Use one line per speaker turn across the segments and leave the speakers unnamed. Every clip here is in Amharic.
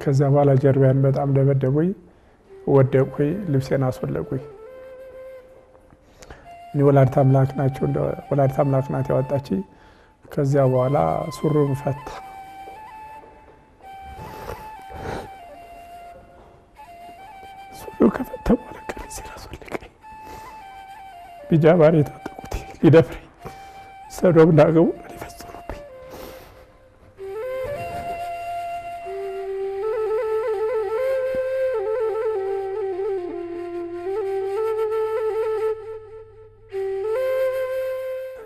ከዛ በኋላ ጀርባዬን በጣም ደበደቡኝ፣ ወደቁኝ፣ ልብሴን አስወለቁኝ። እኔ ወላዲተ አምላክ ናቸው እንደ ወላዲተ አምላክ ናት ያወጣችኝ። ከዚያ በኋላ ሱሩን ፈታ። ሱሪው ከፈታ በኋላ ቀሚሴን አስወለቀኝ። ቢጃባን የታጠቁት ሊደፍረኝ ሰዶም እንዳገቡ ሊፈጽሙብኝ።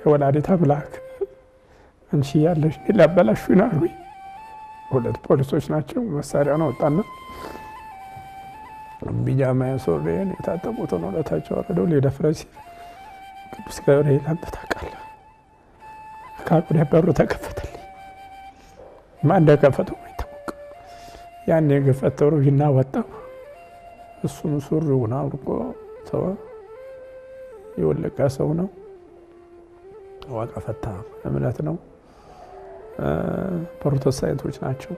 ወላዲተ አምላክ አንቺ ያለሽ ሊያበላሹኝ አሉኝ። ሁለት ፖሊሶች ናቸው። መሳሪያውን አወጣና ቢጃማዬን ሱሪዬን የታጠቁትን ወደታች አወረደው። ሊደፍረኝ ሲል ቅዱስ ገብርኤል አንተ ታውቃለህ ካቁ በሩ ተከፈተልኝ። ማን እንደከፈተው አይታወቅም። ያኔ የገፈተው ይና ወጣው። እሱም ሱሪውን አውልቆ ተወ። የወለቀ ሰው ነው። ዋቃ ፈታ እምነት ነው። ፕሮቴስታንቶች ናቸው።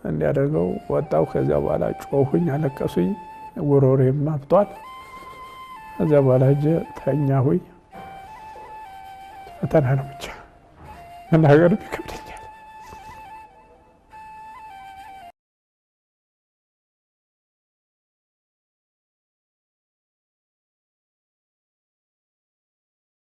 እንዲያደርገው ወጣው። ከዚያ በኋላ ጮሁኝ፣ አለቀሱኝ። ጉሮሮዬም አብጧል። ከዚያ በኋላ ሂጄ ተኛሁኝ። ፈተና ነው ብቻ መናገር ቢከብድ